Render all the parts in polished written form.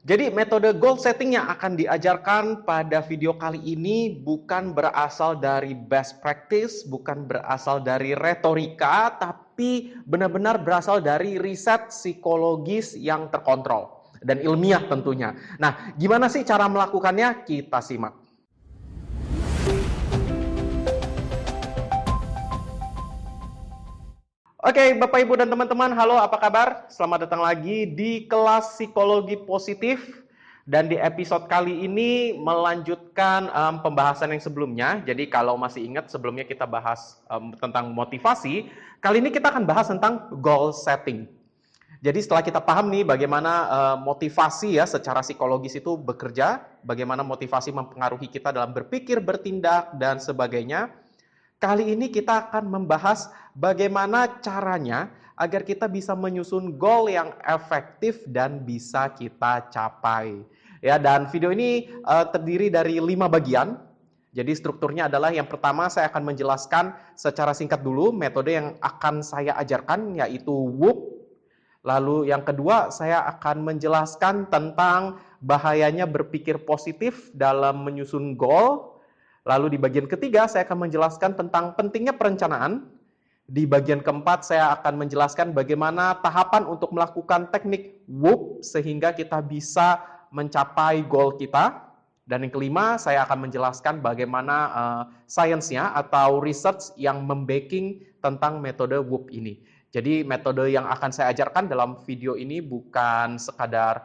Jadi metode goal setting yang akan diajarkan pada video kali ini bukan berasal dari best practice, bukan berasal dari retorika, tapi benar-benar berasal dari riset psikologis yang terkontrol dan ilmiah tentunya. Nah, gimana sih cara melakukannya? Kita simak. Oke, Bapak, Ibu, dan teman-teman, halo, apa kabar? Selamat datang lagi di kelas psikologi positif. Dan di episode kali ini melanjutkan pembahasan yang sebelumnya. Jadi kalau masih ingat sebelumnya kita bahas tentang motivasi, kali ini kita akan bahas tentang goal setting. Jadi setelah kita paham nih bagaimana motivasi ya secara psikologis itu bekerja, bagaimana motivasi mempengaruhi kita dalam berpikir, bertindak, dan sebagainya. Kali ini kita akan membahas bagaimana caranya agar kita bisa menyusun goal yang efektif dan bisa kita capai. Ya, dan video ini terdiri dari 5 bagian. Jadi strukturnya adalah yang pertama saya akan menjelaskan secara singkat dulu metode yang akan saya ajarkan yaitu WOOP. Lalu yang kedua saya akan menjelaskan tentang bahayanya berpikir positif dalam menyusun goal. Lalu di bagian ketiga saya akan menjelaskan tentang pentingnya perencanaan. Di bagian keempat saya akan menjelaskan bagaimana tahapan untuk melakukan teknik WOOP sehingga kita bisa mencapai goal kita. Dan yang kelima saya akan menjelaskan bagaimana sainsnya atau research yang membacking tentang metode WOOP ini. Jadi metode yang akan saya ajarkan dalam video ini bukan sekadar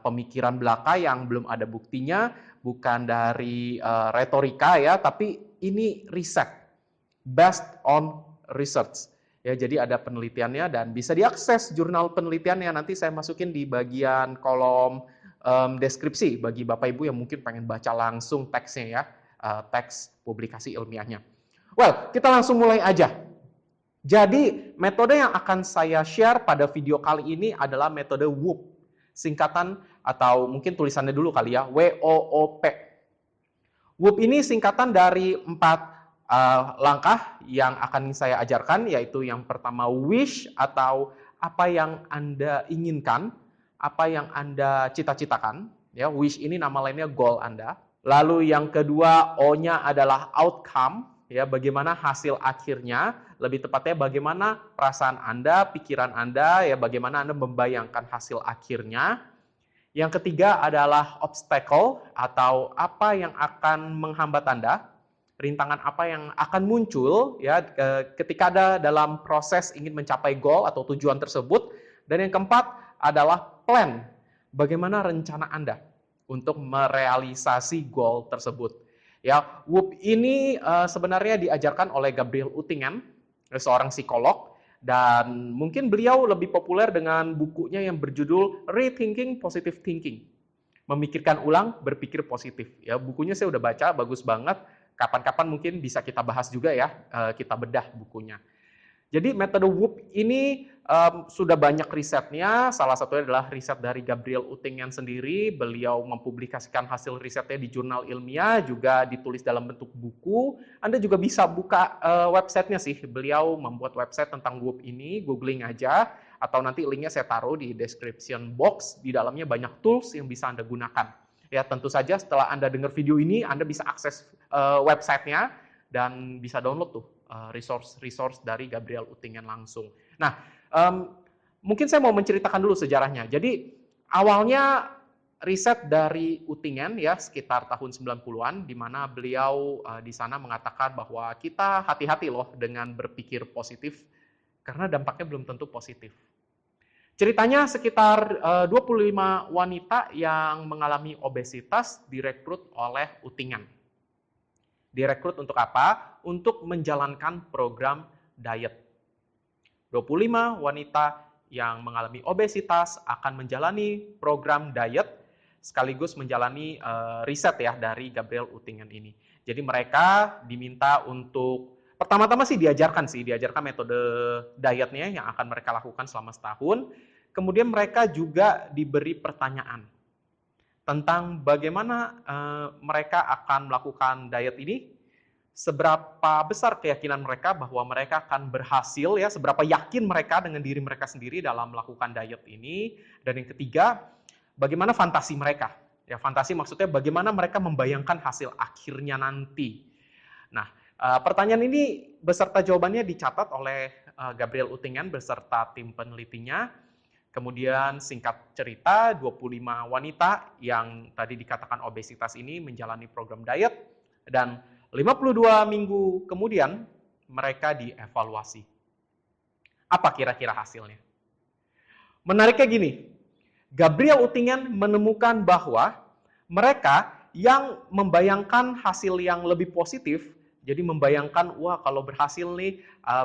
pemikiran belaka yang belum ada buktinya, bukan dari retorika ya, tapi ini riset, based on research. Ya, jadi ada penelitiannya dan bisa diakses jurnal penelitiannya. Nanti saya masukin di bagian kolom deskripsi bagi Bapak Ibu yang mungkin pengen baca langsung teksnya ya, teks publikasi ilmiahnya. Well, kita langsung mulai aja. Jadi metode yang akan saya share pada video kali ini adalah metode WOOP. Singkatan atau mungkin tulisannya dulu kali ya, WOOP. WOOP ini singkatan dari 4 langkah yang akan saya ajarkan, yaitu yang pertama wish atau apa yang Anda inginkan, apa yang Anda cita-citakan. Ya, wish ini nama lainnya goal Anda. Lalu yang kedua O-nya adalah outcome, ya bagaimana hasil akhirnya, lebih tepatnya bagaimana perasaan Anda, pikiran Anda, ya bagaimana Anda membayangkan hasil akhirnya. Yang ketiga adalah obstacle atau apa yang akan menghambat Anda, rintangan apa yang akan muncul ya ketika ada dalam proses ingin mencapai goal atau tujuan tersebut. Dan yang keempat adalah plan, bagaimana rencana Anda untuk merealisasi goal tersebut. Ya, WOOP ini sebenarnya diajarkan oleh Gabriel Oettingen, seorang psikolog, dan mungkin beliau lebih populer dengan bukunya yang berjudul Rethinking Positive Thinking. Memikirkan ulang, berpikir positif. Ya, bukunya saya udah baca, bagus banget. Kapan-kapan mungkin bisa kita bahas juga ya, kita bedah bukunya. Jadi metode WOOP ini sudah banyak risetnya, salah satunya adalah riset dari Gabriel Oettingen sendiri. Beliau mempublikasikan hasil risetnya di jurnal ilmiah, juga ditulis dalam bentuk buku. Anda juga bisa buka websitenya sih, beliau membuat website tentang WOOP ini, googling aja, atau nanti linknya saya taruh di description box, di dalamnya banyak tools yang bisa Anda gunakan. Ya tentu saja setelah Anda dengar video ini, Anda bisa akses websitenya, dan bisa download tuh resource dari Gabriel Oettingen langsung. Nah, mungkin saya mau menceritakan dulu sejarahnya. Jadi, awalnya riset dari Oettingen ya sekitar tahun 90-an di mana beliau di sana mengatakan bahwa kita hati-hati loh dengan berpikir positif karena dampaknya belum tentu positif. Ceritanya sekitar 25 wanita yang mengalami obesitas direkrut oleh Oettingen. Direkrut untuk apa? Untuk menjalankan program diet. 25 wanita yang mengalami obesitas akan menjalani program diet sekaligus menjalani riset ya dari Gabriel Oettingen ini. Jadi mereka diminta untuk pertama-tama sih diajarkan metode dietnya yang akan mereka lakukan selama setahun. Kemudian mereka juga diberi pertanyaan tentang bagaimana mereka akan melakukan diet ini, seberapa besar keyakinan mereka bahwa mereka akan berhasil ya, seberapa yakin mereka dengan diri mereka sendiri dalam melakukan diet ini. Dan yang ketiga, bagaimana fantasi mereka. Ya, fantasi maksudnya bagaimana mereka membayangkan hasil akhirnya nanti. Nah, pertanyaan ini beserta jawabannya dicatat oleh Gabriel Uttingen beserta tim penelitinya. Kemudian singkat cerita, 25 wanita yang tadi dikatakan obesitas ini menjalani program diet, dan 52 minggu kemudian mereka dievaluasi. Apa kira-kira hasilnya? Menariknya gini, Gabriel Uttingen menemukan bahwa mereka yang membayangkan hasil yang lebih positif, jadi membayangkan, wah kalau berhasil nih,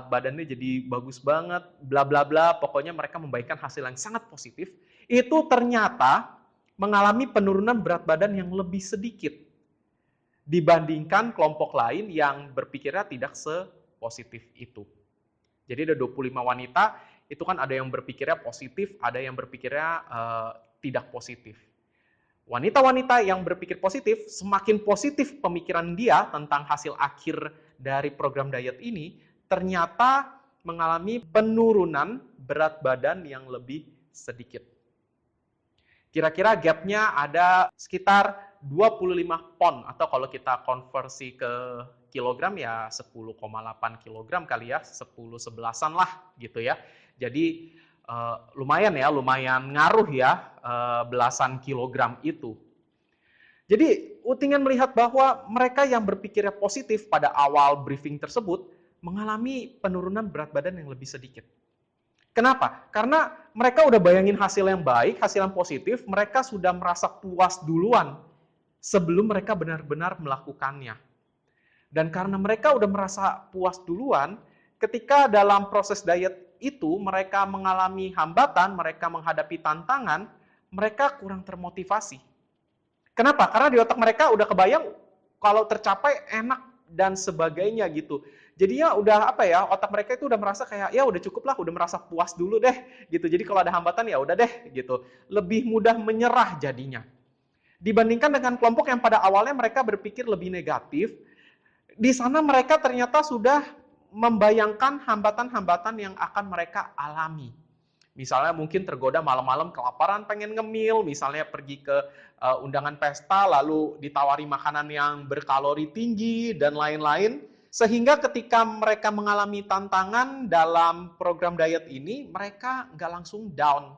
badannya jadi bagus banget, bla bla bla, pokoknya mereka membayangkan hasil yang sangat positif, itu ternyata mengalami penurunan berat badan yang lebih sedikit dibandingkan kelompok lain yang berpikirnya tidak sepositif itu. Jadi ada 25 wanita, itu kan ada yang berpikirnya positif, ada yang berpikirnya tidak positif. Wanita-wanita yang berpikir positif, semakin positif pemikiran dia tentang hasil akhir dari program diet ini, ternyata mengalami penurunan berat badan yang lebih sedikit. Kira-kira gapnya ada sekitar 25 pon, atau kalau kita konversi ke kilogram ya 10,8 kilogram kali ya, 10-11an lah gitu ya. Jadi lumayan ngaruh ya belasan kilogram itu. Jadi Uttingen melihat bahwa mereka yang berpikirnya positif pada awal briefing tersebut mengalami penurunan berat badan yang lebih sedikit. Kenapa? Karena mereka udah bayangin hasil yang baik, hasil yang positif, mereka sudah merasa puas duluan sebelum mereka benar-benar melakukannya. Dan karena mereka udah merasa puas duluan, ketika dalam proses diet itu mereka mengalami hambatan, mereka menghadapi tantangan, mereka kurang termotivasi. Kenapa? Karena di otak mereka udah kebayang kalau tercapai enak dan sebagainya gitu. Jadinya udah otak mereka itu udah merasa kayak ya udah cukup lah, udah merasa puas dulu deh gitu. Jadi kalau ada hambatan ya udah deh gitu. Lebih mudah menyerah jadinya. Dibandingkan dengan kelompok yang pada awalnya mereka berpikir lebih negatif, di sana mereka ternyata sudah membayangkan hambatan-hambatan yang akan mereka alami. Misalnya mungkin tergoda malam-malam kelaparan pengen ngemil, misalnya pergi ke undangan pesta lalu ditawari makanan yang berkalori tinggi dan lain-lain. Sehingga ketika mereka mengalami tantangan dalam program diet ini, mereka nggak langsung down.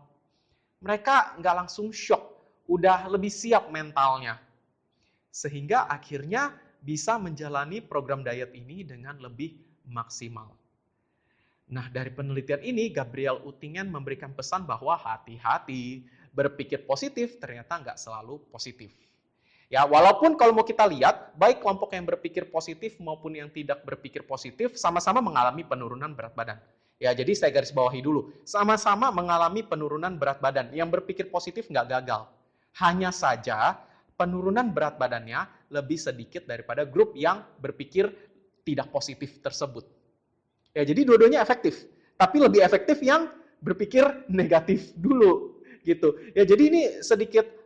Mereka nggak langsung shock, udah lebih siap mentalnya. Sehingga akhirnya bisa menjalani program diet ini dengan lebih maksimal. Nah, dari penelitian ini, Gabriel Uttingen memberikan pesan bahwa hati-hati, berpikir positif ternyata nggak selalu positif. Ya, walaupun kalau mau kita lihat, baik kelompok yang berpikir positif maupun yang tidak berpikir positif, sama-sama mengalami penurunan berat badan. Ya, jadi saya garis bawahi dulu, sama-sama mengalami penurunan berat badan. Yang berpikir positif nggak gagal. Hanya saja, penurunan berat badannya lebih sedikit daripada grup yang berpikir tidak positif tersebut. Ya, jadi dua-duanya efektif, tapi lebih efektif yang berpikir negatif dulu, gitu. Ya, jadi ini sedikit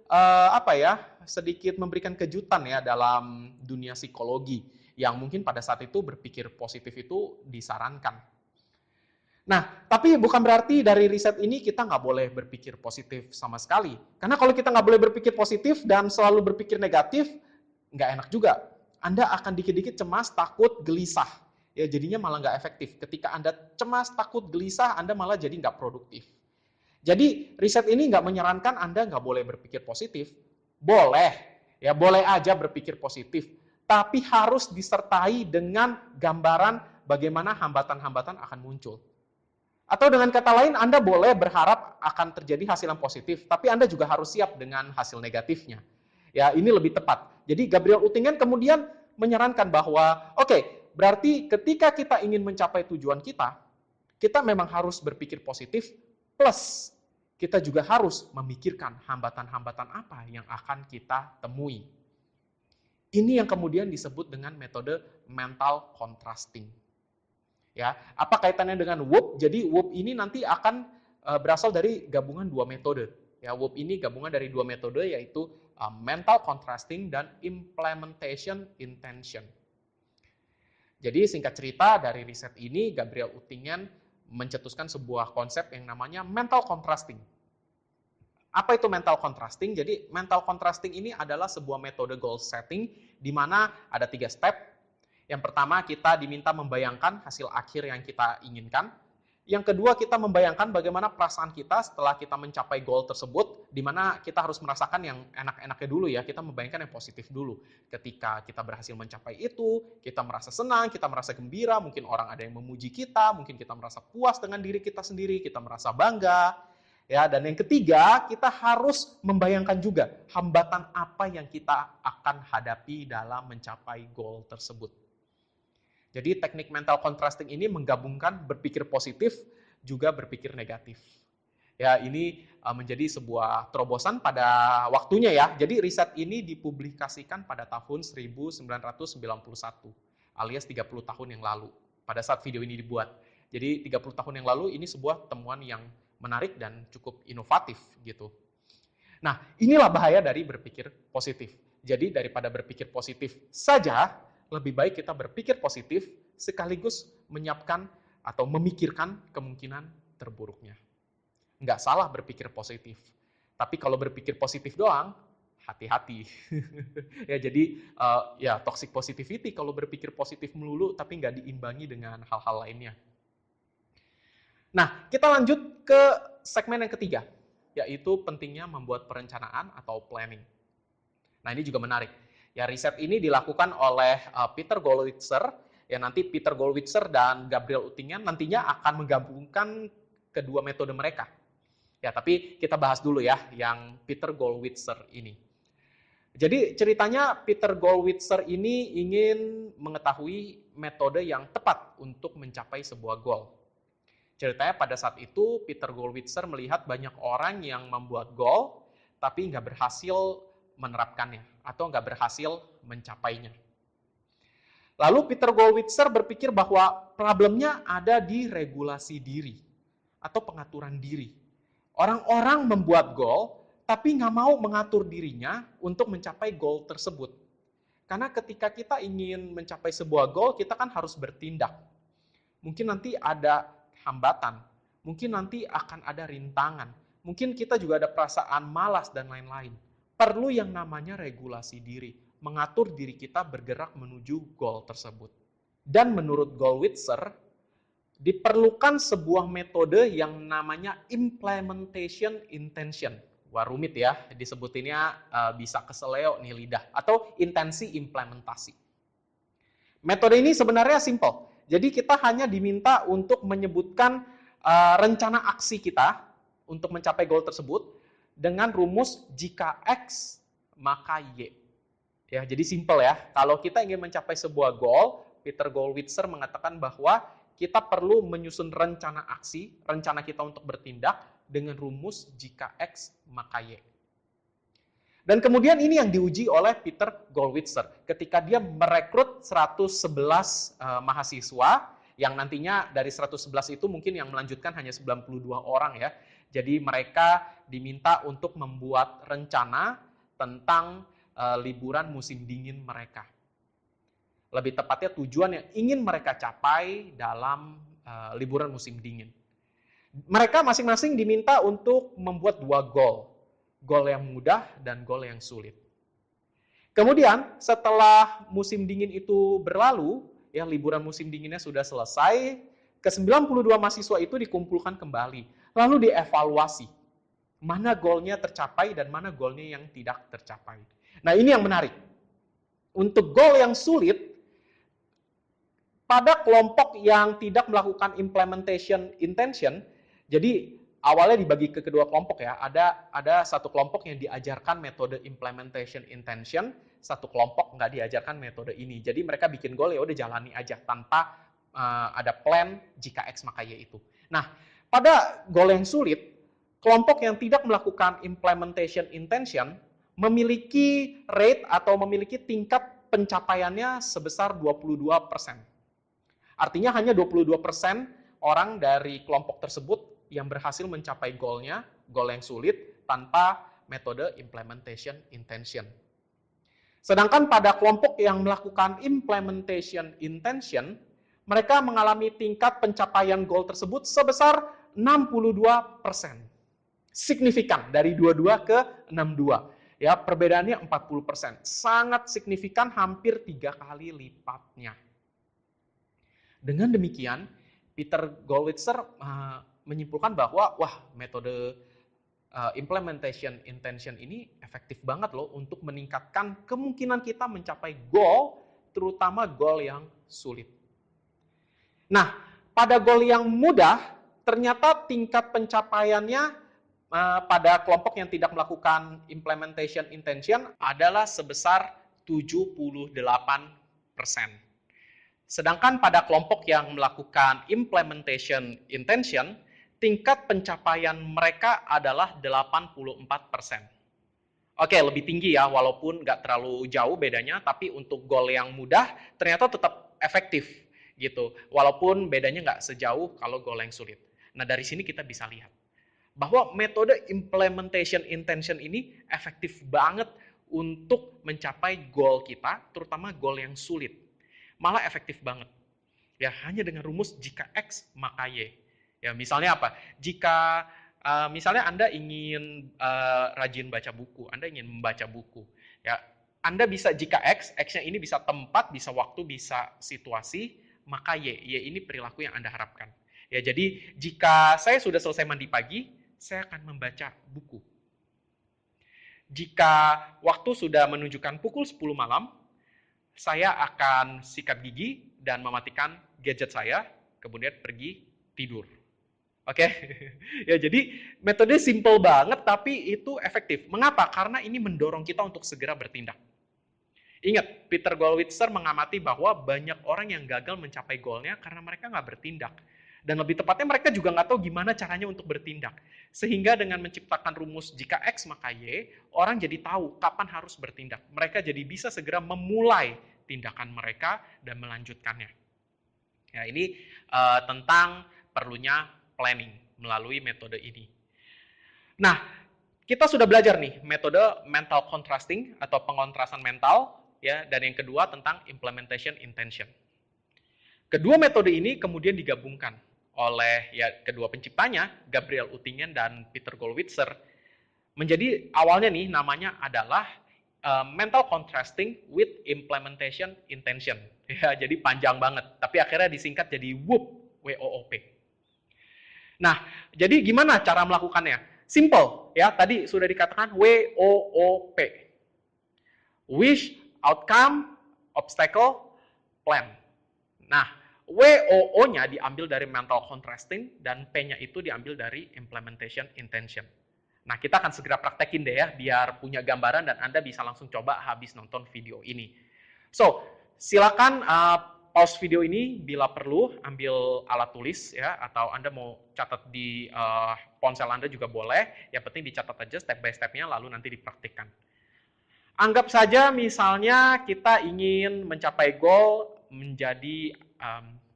sedikit memberikan kejutan ya dalam dunia psikologi yang mungkin pada saat itu berpikir positif itu disarankan. Nah, tapi bukan berarti dari riset ini kita nggak boleh berpikir positif sama sekali. Karena kalau kita nggak boleh berpikir positif dan selalu berpikir negatif, nggak enak juga. Anda akan dikit-dikit cemas, takut, gelisah. Ya, jadinya malah nggak efektif. Ketika Anda cemas, takut, gelisah, Anda malah jadi nggak produktif. Jadi, riset ini nggak menyarankan Anda nggak boleh berpikir positif. Boleh, ya boleh aja berpikir positif. Tapi harus disertai dengan gambaran bagaimana hambatan-hambatan akan muncul. Atau dengan kata lain, Anda boleh berharap akan terjadi hasil yang positif, tapi Anda juga harus siap dengan hasil negatifnya. Ya, ini lebih tepat. Jadi Gabriel Uttingen kemudian menyarankan bahwa, oke, berarti ketika kita ingin mencapai tujuan kita, kita memang harus berpikir positif, plus kita juga harus memikirkan hambatan-hambatan apa yang akan kita temui. Ini yang kemudian disebut dengan metode mental contrasting. Ya, apa kaitannya dengan WOOP? Jadi WOOP ini nanti akan berasal dari gabungan dua metode. Ya, WOOP ini gabungan dari dua metode yaitu mental contrasting dan implementation intention. Jadi singkat cerita dari riset ini Gabriel Uttingen mencetuskan sebuah konsep yang namanya mental contrasting. Apa itu mental contrasting? Jadi mental contrasting ini adalah sebuah metode goal setting di mana ada 3 step. Yang pertama, kita diminta membayangkan hasil akhir yang kita inginkan. Yang kedua, kita membayangkan bagaimana perasaan kita setelah kita mencapai goal tersebut, di mana kita harus merasakan yang enak-enaknya dulu ya, kita membayangkan yang positif dulu. Ketika kita berhasil mencapai itu, kita merasa senang, kita merasa gembira, mungkin orang ada yang memuji kita, mungkin kita merasa puas dengan diri kita sendiri, kita merasa bangga. Ya, dan yang ketiga, kita harus membayangkan juga hambatan apa yang kita akan hadapi dalam mencapai goal tersebut. Jadi teknik mental contrasting ini menggabungkan berpikir positif juga berpikir negatif. Ya, ini menjadi sebuah terobosan pada waktunya ya. Jadi riset ini dipublikasikan pada tahun 1991 alias 30 tahun yang lalu pada saat video ini dibuat. Jadi 30 tahun yang lalu ini sebuah temuan yang menarik dan cukup inovatif gitu. Nah, inilah bahaya dari berpikir positif. Jadi daripada berpikir positif saja, lebih baik kita berpikir positif sekaligus menyiapkan atau memikirkan kemungkinan terburuknya. Nggak salah berpikir positif. Tapi kalau berpikir positif doang, hati-hati. Ya, jadi ya toxic positivity kalau berpikir positif melulu tapi nggak diimbangi dengan hal-hal lainnya. Nah, kita lanjut ke segmen yang ketiga, yaitu pentingnya membuat perencanaan atau planning. Nah, ini juga menarik. Ya, riset ini dilakukan oleh Peter Gollwitzer, ya nanti Peter Gollwitzer dan Gabriel Oettingen nantinya akan menggabungkan kedua metode mereka. Ya, tapi kita bahas dulu ya yang Peter Gollwitzer ini. Jadi ceritanya Peter Gollwitzer ini ingin mengetahui metode yang tepat untuk mencapai sebuah goal. Ceritanya pada saat itu Peter Gollwitzer melihat banyak orang yang membuat goal tapi nggak berhasil menerapkannya atau nggak berhasil mencapainya. Lalu Peter Gollwitzer berpikir bahwa problemnya ada di regulasi diri atau pengaturan diri. Orang-orang membuat goal tapi nggak mau mengatur dirinya untuk mencapai goal tersebut. Karena ketika kita ingin mencapai sebuah goal, kita kan harus bertindak. Mungkin nanti ada hambatan, mungkin nanti akan ada rintangan, mungkin kita juga ada perasaan malas dan lain-lain. Perlu yang namanya regulasi diri, mengatur diri kita bergerak menuju goal tersebut. Dan menurut Gollwitzer, diperlukan sebuah metode yang namanya implementation intention. Wah, rumit ya, disebutinnya bisa keseleo nih lidah, atau intensi implementasi. Metode ini sebenarnya simple. Jadi kita hanya diminta untuk menyebutkan rencana aksi kita untuk mencapai goal tersebut dengan rumus jika X maka Y. Ya, jadi simple ya. Kalau kita ingin mencapai sebuah goal, Peter Gollwitzer mengatakan bahwa kita perlu menyusun rencana aksi, rencana kita untuk bertindak dengan rumus jika X maka Y. Dan kemudian ini yang diuji oleh Peter Gollwitzer ketika dia merekrut 111 mahasiswa yang nantinya dari 111 itu mungkin yang melanjutkan hanya 92 orang ya. Jadi mereka diminta untuk membuat rencana tentang liburan musim dingin mereka. Lebih tepatnya tujuan yang ingin mereka capai dalam liburan musim dingin. Mereka masing-masing diminta untuk membuat 2 goal. Goal yang mudah dan goal yang sulit. Kemudian setelah musim dingin itu berlalu, ya liburan musim dinginnya sudah selesai, ke-92 mahasiswa itu dikumpulkan kembali. Lalu dievaluasi, mana goalnya tercapai dan mana goalnya yang tidak tercapai. Nah, ini yang menarik. Untuk goal yang sulit, pada kelompok yang tidak melakukan implementation intention, jadi awalnya dibagi ke kedua kelompok ya. Ada satu kelompok yang diajarkan metode implementation intention, satu kelompok nggak diajarkan metode ini. Jadi mereka bikin goal ya udah jalani aja tanpa ada plan jika X maka Y itu. Nah, pada goal yang sulit, kelompok yang tidak melakukan implementation intention memiliki rate atau memiliki tingkat pencapaiannya sebesar 22%. Artinya hanya 22% orang dari kelompok tersebut yang berhasil mencapai goalnya, goal yang sulit, tanpa metode implementation intention. Sedangkan pada kelompok yang melakukan implementation intention, mereka mengalami tingkat pencapaian goal tersebut sebesar 62%. Signifikan dari 22 ke 62. Ya, perbedaannya 40%. Sangat signifikan, hampir 3 kali lipatnya. Dengan demikian, Peter Gollwitzer menyimpulkan bahwa metode implementation intention ini efektif banget loh untuk meningkatkan kemungkinan kita mencapai goal, terutama goal yang sulit. Nah, pada goal yang mudah, ternyata tingkat pencapaiannya pada kelompok yang tidak melakukan implementation intention adalah sebesar 78%. Sedangkan pada kelompok yang melakukan implementation intention, tingkat pencapaian mereka adalah 84%. Oke, lebih tinggi ya, walaupun nggak terlalu jauh bedanya, tapi untuk goal yang mudah ternyata tetap efektif gitu, walaupun bedanya nggak sejauh kalau goal yang sulit. Nah, dari sini kita bisa lihat bahwa metode implementation intention ini efektif banget untuk mencapai goal kita, terutama goal yang sulit. Malah efektif banget. Ya, hanya dengan rumus jika X maka Y. Ya, misalnya apa? Jika misalnya Anda ingin rajin baca buku, Anda ingin membaca buku, ya, Anda bisa jika X, X-nya ini bisa tempat, bisa waktu, bisa situasi, maka Y ini perilaku yang Anda harapkan. Ya, jadi jika saya sudah selesai mandi pagi, saya akan membaca buku. Jika waktu sudah menunjukkan pukul 10 malam, saya akan sikat gigi dan mematikan gadget saya, kemudian pergi tidur. Oke? Ya, jadi metode simple banget tapi itu efektif. Mengapa? Karena ini mendorong kita untuk segera bertindak. Ingat, Peter Gollwitzer mengamati bahwa banyak orang yang gagal mencapai goalnya karena mereka nggak bertindak. Dan lebih tepatnya mereka juga nggak tahu gimana caranya untuk bertindak. Sehingga dengan menciptakan rumus jika X maka Y, orang jadi tahu kapan harus bertindak. Mereka jadi bisa segera memulai tindakan mereka dan melanjutkannya. Ya, ini tentang perlunya planning melalui metode ini. Nah, kita sudah belajar nih metode mental contrasting atau pengontrasan mental, ya, dan yang kedua tentang implementation intention. Kedua metode ini kemudian digabungkan oleh kedua penciptanya, Gabriel Oettingen dan Peter Gollwitzer, menjadi awalnya nih namanya adalah mental contrasting with implementation intention. Ya, jadi panjang banget, tapi akhirnya disingkat jadi WOOP, WOOP. Nah, jadi gimana cara melakukannya? Simple, ya. Tadi sudah dikatakan WOOP. Wish, outcome, obstacle, plan. Nah, WOO-nya diambil dari mental contrasting dan P-nya itu diambil dari implementation intention. Nah, kita akan segera praktekin deh ya, biar punya gambaran dan Anda bisa langsung coba habis nonton video ini. So, silakan pause video ini bila perlu, ambil alat tulis ya, atau Anda mau catat di ponsel Anda juga boleh, yang penting dicatat aja step by step-nya lalu nanti dipraktikkan. Anggap saja misalnya kita ingin mencapai goal menjadi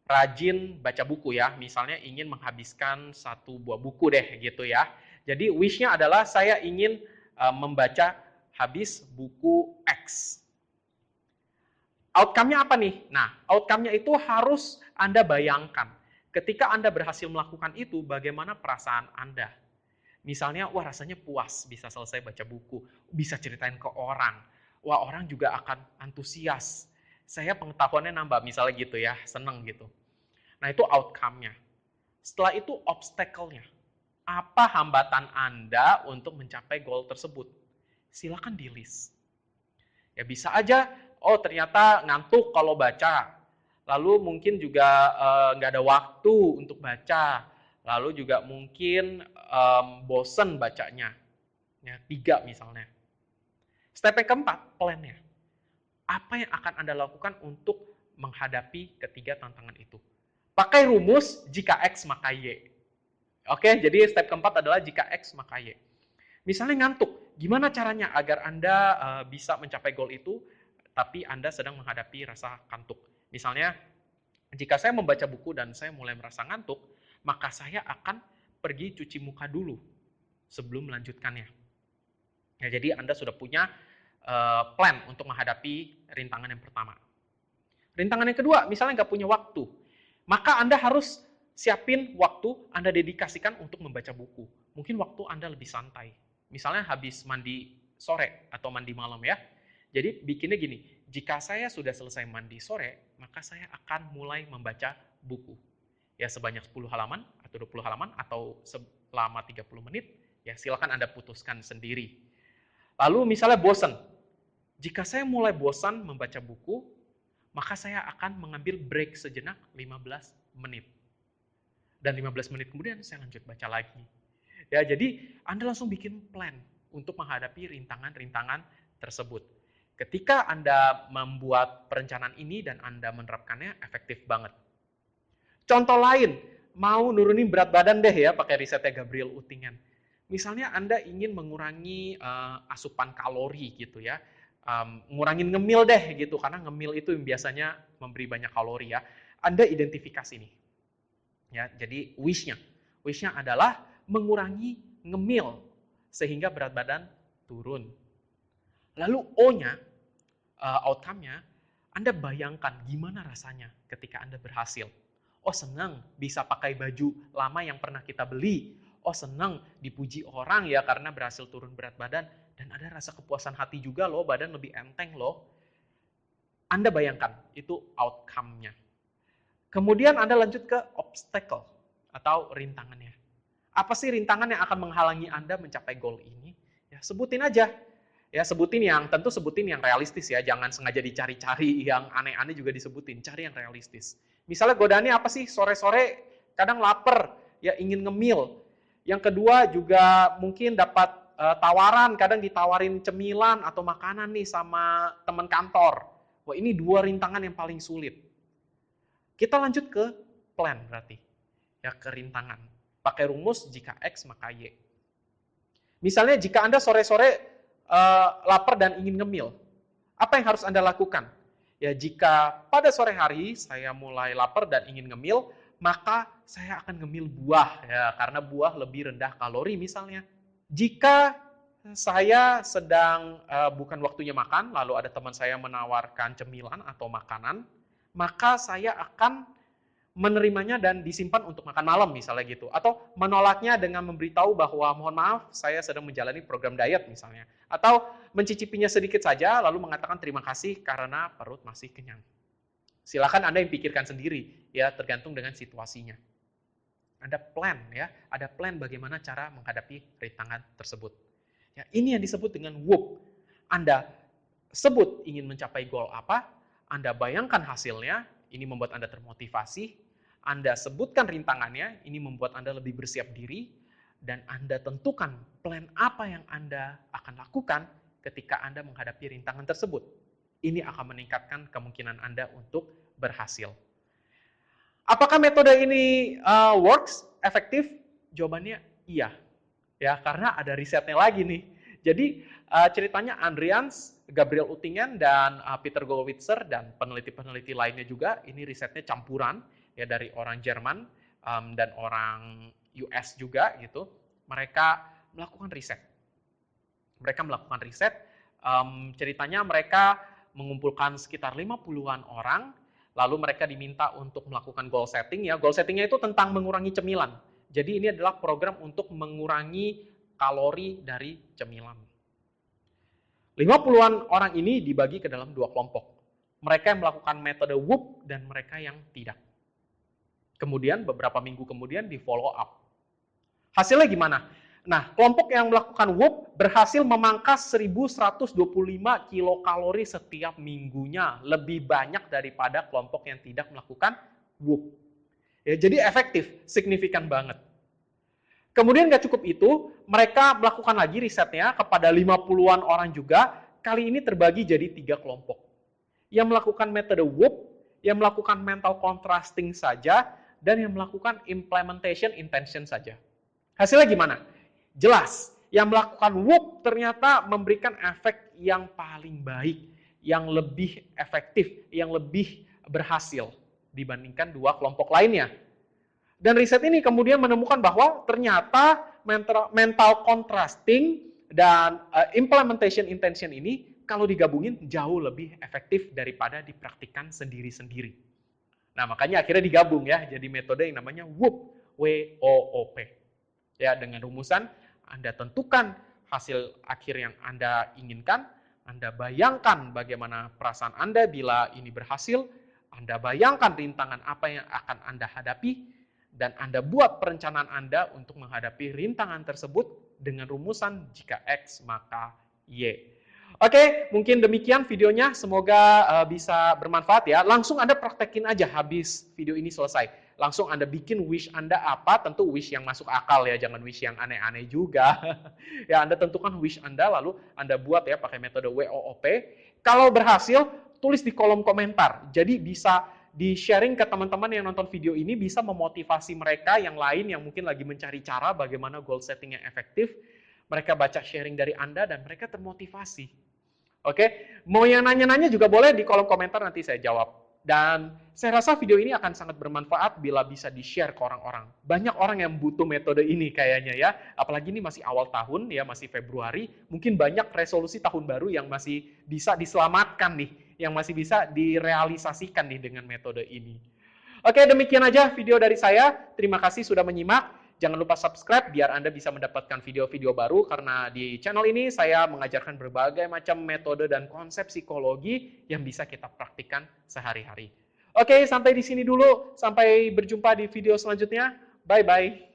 rajin baca buku ya, misalnya ingin menghabiskan 1 buah buku deh gitu ya. Jadi wish-nya adalah saya ingin membaca habis buku X. Outcome-nya apa nih? Nah, outcome-nya itu harus Anda bayangkan. Ketika Anda berhasil melakukan itu, bagaimana perasaan Anda? Misalnya, wah rasanya puas bisa selesai baca buku, bisa ceritain ke orang. Wah, orang juga akan antusias. Saya pengetahuannya nambah, misalnya gitu ya, seneng gitu. Nah, itu outcome-nya. Setelah itu obstacle-nya. Apa hambatan Anda untuk mencapai goal tersebut? Silakan di-list. Ya bisa aja, oh ternyata ngantuk kalau baca. Lalu mungkin juga nggak ada waktu untuk baca. Lalu juga mungkin bosen bacanya. Ya, 3 misalnya. Step yang keempat, plan-nya. Apa yang akan Anda lakukan untuk menghadapi ketiga tantangan itu? Pakai rumus jika X maka Y. Oke, jadi step keempat adalah jika X maka Y. Misalnya ngantuk, gimana caranya agar Anda bisa mencapai goal itu, tapi Anda sedang menghadapi rasa kantuk. Misalnya, jika saya membaca buku dan saya mulai merasa ngantuk, maka saya akan pergi cuci muka dulu sebelum melanjutkannya. Ya, jadi Anda sudah punya plan untuk menghadapi rintangan yang pertama. Rintangan yang kedua, misalnya nggak punya waktu, maka Anda harus siapin waktu Anda dedikasikan untuk membaca buku. mungkin waktu Anda lebih santai. Misalnya habis mandi sore atau mandi malam ya. Jadi bikinnya gini, jika saya sudah selesai mandi sore, maka saya akan mulai membaca buku. Ya sebanyak 10 halaman atau 20 halaman atau selama 30 menit, ya silakan Anda putuskan sendiri. Lalu misalnya bosan. Jika saya mulai bosan membaca buku, maka saya akan mengambil break sejenak 15 menit. Dan 15 menit kemudian saya lanjut baca lagi. Ya, jadi Anda langsung bikin plan untuk menghadapi rintangan-rintangan tersebut. Ketika Anda membuat perencanaan ini dan Anda menerapkannya, efektif banget. Contoh lain, mau nurunin berat badan deh ya, pakai risetnya Gabriel Utingen. Misalnya Anda ingin mengurangi asupan kalori gitu ya, ngurangin ngemil deh gitu, karena ngemil itu yang biasanya memberi banyak kalori ya. Anda identifikasi nih. Ya, jadi wish-nya adalah mengurangi ngemil sehingga berat badan turun. Lalu O-nya, outcome-nya, Anda bayangkan gimana rasanya ketika Anda berhasil. Oh senang bisa pakai baju lama yang pernah kita beli. Oh senang dipuji orang ya karena berhasil turun berat badan. Dan ada rasa kepuasan hati juga loh, badan lebih enteng loh. Anda bayangkan, itu outcome-nya. Kemudian Anda lanjut ke obstacle atau rintangannya. Apa sih rintangan yang akan menghalangi Anda mencapai goal ini? Ya, sebutin aja. Ya, sebutin yang realistis ya. Jangan sengaja dicari-cari yang aneh-aneh juga disebutin. Cari yang realistis. Misalnya godaannya apa sih? Sore-sore kadang lapar, ya ingin ngemil. Yang kedua juga mungkin dapat tawaran, kadang ditawarin cemilan atau makanan nih sama teman kantor. Wah, ini 2 rintangan yang paling sulit. Kita lanjut ke plan berarti. Ya, ke rintangan. Pakai rumus jika X maka Y. Misalnya jika Anda sore-sore lapar dan ingin ngemil, apa yang harus Anda lakukan? Ya, jika pada sore hari saya mulai lapar dan ingin ngemil, maka saya akan ngemil buah ya, karena buah lebih rendah kalori misalnya. Jika saya sedang bukan waktunya makan, lalu ada teman saya menawarkan cemilan atau makanan, maka saya akan menerimanya dan disimpan untuk makan malam misalnya gitu. Atau menolaknya dengan memberitahu bahwa mohon maaf saya sedang menjalani program diet misalnya. Atau mencicipinya sedikit saja lalu mengatakan terima kasih karena perut masih kenyang. Silakan Anda yang pikirkan sendiri ya, tergantung dengan situasinya. Ada plan ya, ada plan bagaimana cara menghadapi rintangan tersebut. Ya, ini yang disebut dengan WOOP. Anda sebut ingin mencapai goal apa, Anda bayangkan hasilnya, ini membuat Anda termotivasi, Anda sebutkan rintangannya, ini membuat Anda lebih bersiap diri, dan Anda tentukan plan apa yang Anda akan lakukan ketika Anda menghadapi rintangan tersebut. Ini akan meningkatkan kemungkinan Anda untuk berhasil. Apakah metode ini works, efektif? Jawabannya iya. Ya, karena ada risetnya lagi nih. Jadi ceritanya Andrians, Gabriel Utingen, dan Peter Gollwitzer, dan peneliti-peneliti lainnya juga, ini risetnya campuran ya dari orang Jerman dan orang US juga gitu. Mereka melakukan riset. Ceritanya mereka mengumpulkan sekitar 50-an orang, lalu mereka diminta untuk melakukan goal setting ya. Goal settingnya itu tentang mengurangi cemilan. Jadi ini adalah program untuk mengurangi kalori dari cemilan. 50-an orang ini dibagi ke dalam 2 kelompok. Mereka yang melakukan metode WOOP dan mereka yang tidak. Kemudian beberapa minggu kemudian di follow up. Hasilnya gimana? Nah, kelompok yang melakukan WOOP berhasil memangkas 1125 kilokalori setiap minggunya, lebih banyak daripada kelompok yang tidak melakukan WOOP. Ya, jadi efektif, signifikan banget. Kemudian nggak cukup itu, mereka melakukan lagi risetnya kepada 50-an orang juga, kali ini terbagi jadi 3 kelompok. Yang melakukan metode WOOP, yang melakukan mental contrasting saja, dan yang melakukan implementation intention saja. Hasilnya gimana? Jelas, yang melakukan WOOP ternyata memberikan efek yang paling baik, yang lebih efektif, yang lebih berhasil dibandingkan 2 kelompok lainnya. Dan riset ini kemudian menemukan bahwa ternyata mental contrasting dan implementation intention ini kalau digabungin jauh lebih efektif daripada dipraktikkan sendiri-sendiri. Nah, makanya akhirnya digabung ya, jadi metode yang namanya WOOP, W-O-O-P. Ya, dengan rumusan Anda tentukan hasil akhir yang Anda inginkan, Anda bayangkan bagaimana perasaan Anda bila ini berhasil, Anda bayangkan rintangan apa yang akan Anda hadapi, dan Anda buat perencanaan Anda untuk menghadapi rintangan tersebut dengan rumusan jika X maka Y. Oke, mungkin demikian videonya. Semoga bisa bermanfaat ya. Langsung Anda praktekin aja habis video ini selesai. Langsung Anda bikin wish Anda apa, tentu wish yang masuk akal ya, jangan wish yang aneh-aneh juga. Ya, Anda tentukan wish Anda, lalu Anda buat ya pakai metode WOOP. Kalau berhasil, tulis di kolom komentar. Jadi bisa di-sharing ke teman-teman yang nonton video ini, bisa memotivasi mereka yang lain yang mungkin lagi mencari cara bagaimana goal setting yang efektif. Mereka baca sharing dari Anda dan mereka termotivasi. Oke, mau yang nanya-nanya juga boleh di kolom komentar, nanti saya jawab. Dan saya rasa video ini akan sangat bermanfaat bila bisa di-share ke orang-orang. Banyak orang yang butuh metode ini kayaknya ya. Apalagi ini masih awal tahun ya, masih Februari. Mungkin banyak resolusi tahun baru yang masih bisa diselamatkan nih, yang masih bisa direalisasikan nih dengan metode ini. Oke, demikian aja video dari saya. Terima kasih sudah menyimak. Jangan lupa subscribe biar Anda bisa mendapatkan video-video baru, karena di channel ini saya mengajarkan berbagai macam metode dan konsep psikologi yang bisa kita praktikkan sehari-hari. Oke, sampai di sini dulu. Sampai berjumpa di video selanjutnya. Bye-bye.